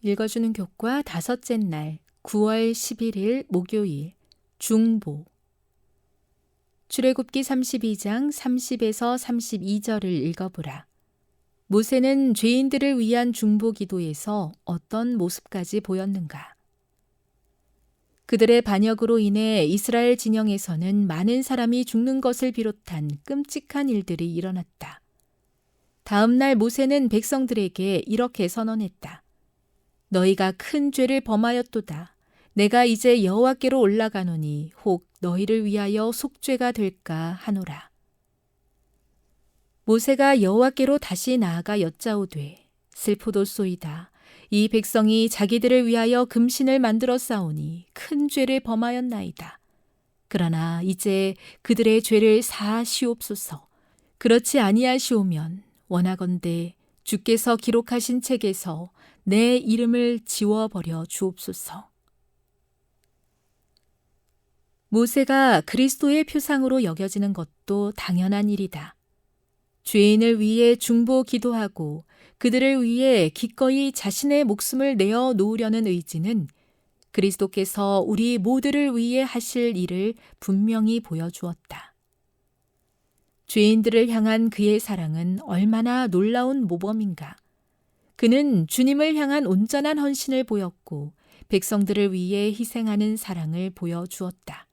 읽어주는 교과 다섯째 날 9월 11일 목요일 중보. 출애굽기 32장 30에서 32절을 읽어보라. 모세는 죄인들을 위한 중보 기도에서 어떤 모습까지 보였는가? 그들의 반역으로 인해 이스라엘 진영에서는 많은 사람이 죽는 것을 비롯한 끔찍한 일들이 일어났다. 다음 날 모세는 백성들에게 이렇게 선언했다. 너희가 큰 죄를 범하였도다. 내가 이제 여호와께로 올라가노니 혹 너희를 위하여 속죄가 될까 하노라. 모세가 여호와께로 다시 나아가 여짜오되 슬프도소이다. 이 백성이 자기들을 위하여 금신을 만들어 싸우니 큰 죄를 범하였나이다. 그러나 이제 그들의 죄를 사하시옵소서. 그렇지 아니하시오면 원하건대 주께서 기록하신 책에서 내 이름을 지워버려 주옵소서. 모세가 그리스도의 표상으로 여겨지는 것도 당연한 일이다. 죄인을 위해 중보 기도하고 그들을 위해 기꺼이 자신의 목숨을 내어 놓으려는 의지는 그리스도께서 우리 모두를 위해 하실 일을 분명히 보여주었다. 죄인들을 향한 그의 사랑은 얼마나 놀라운 모범인가. 그는 주님을 향한 온전한 헌신을 보였고 백성들을 위해 희생하는 사랑을 보여주었다.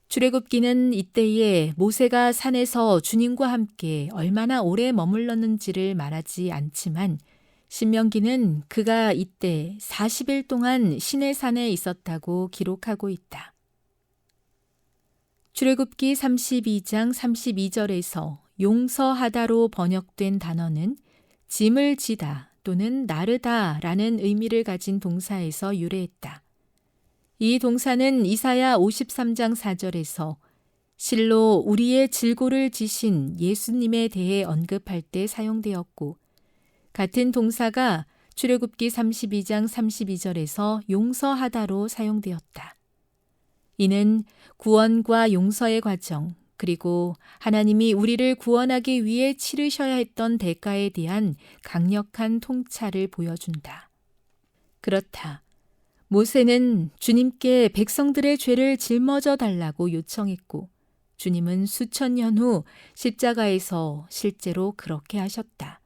출애굽기는 이때에 모세가 산에서 주님과 함께 얼마나 오래 머물렀는지를 말하지 않지만 신명기는 그가 이때 40일 동안 시내산에 있었다고 기록하고 있다. 출애굽기 32장 32절에서 용서하다로 번역된 단어는 짐을 지다 또는 나르다라는 의미를 가진 동사에서 유래했다. 이 동사는 이사야 53장 4절에서 실로 우리의 질고를 지신 예수님에 대해 언급할 때 사용되었고 같은 동사가 출애굽기 32장 32절에서 용서하다로 사용되었다. 이는 구원과 용서의 과정 그리고 하나님이 우리를 구원하기 위해 치르셔야 했던 대가에 대한 강력한 통찰을 보여준다. 그렇다. 모세는 주님께 백성들의 죄를 짊어져 달라고 요청했고 주님은 수천 년 후 십자가에서 실제로 그렇게 하셨다.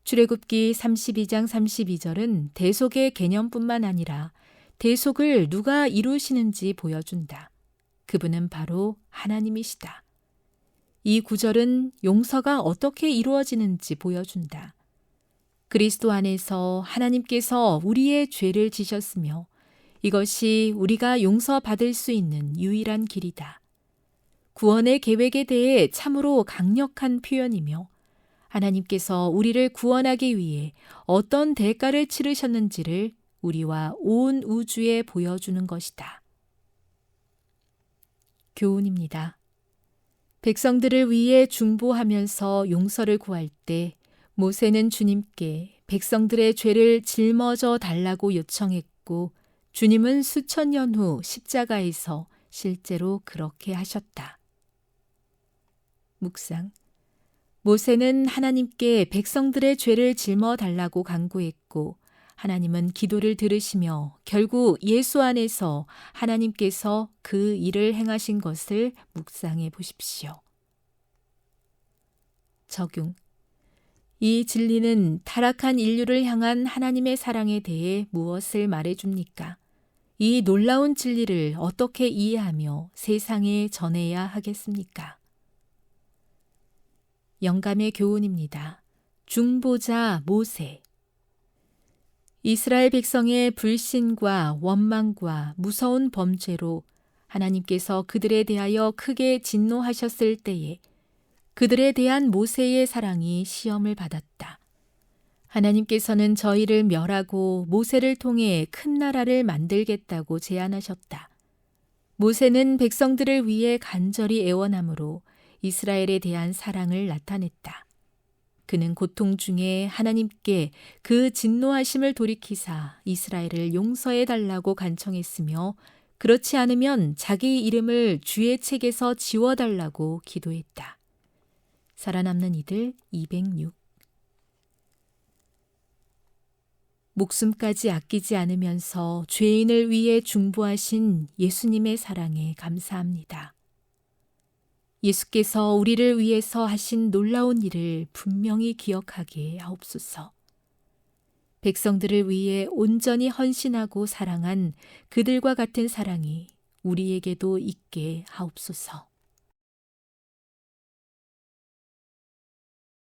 출애굽기 32장 32절은 대속의 개념뿐만 아니라 대속을 누가 이루시는지 보여준다. 그분은 바로 하나님이시다. 이 구절은 용서가 어떻게 이루어지는지 보여준다. 그리스도 안에서 하나님께서 우리의 죄를 지셨으며 이것이 우리가 용서받을 수 있는 유일한 길이다. 구원의 계획에 대해 참으로 강력한 표현이며 하나님께서 우리를 구원하기 위해 어떤 대가를 치르셨는지를 우리와 온 우주에 보여주는 것이다. 교훈입니다. 백성들을 위해 중보하면서 용서를 구할 때 모세는 주님께 백성들의 죄를 짊어져 달라고 요청했고 주님은 수천 년 후 십자가에서 실제로 그렇게 하셨다. 묵상. 모세는 하나님께 백성들의 죄를 짊어 달라고 간구했고 하나님은 기도를 들으시며 결국 예수 안에서 하나님께서 그 일을 행하신 것을 묵상해 보십시오. 적용. 이 진리는 타락한 인류를 향한 하나님의 사랑에 대해 무엇을 말해줍니까? 이 놀라운 진리를 어떻게 이해하며 세상에 전해야 하겠습니까? 영감의 교훈입니다. 중보자 모세. 이스라엘 백성의 불신과 원망과 무서운 범죄로 하나님께서 그들에 대하여 크게 진노하셨을 때에 그들에 대한 모세의 사랑이 시험을 받았다. 하나님께서는 저희를 멸하고 모세를 통해 큰 나라를 만들겠다고 제안하셨다. 모세는 백성들을 위해 간절히 애원함으로 이스라엘에 대한 사랑을 나타냈다. 그는 고통 중에 하나님께 그 진노하심을 돌이키사 이스라엘을 용서해 달라고 간청했으며 그렇지 않으면 자기 이름을 주의 책에서 지워달라고 기도했다. 살아남는 이들 206 목숨까지 아끼지 않으면서 죄인을 위해 중보하신 예수님의 사랑에 감사합니다. 예수께서 우리를 위해서 하신 놀라운 일을 분명히 기억하게 하옵소서. 백성들을 위해 온전히 헌신하고 사랑한 그들과 같은 사랑이 우리에게도 있게 하옵소서.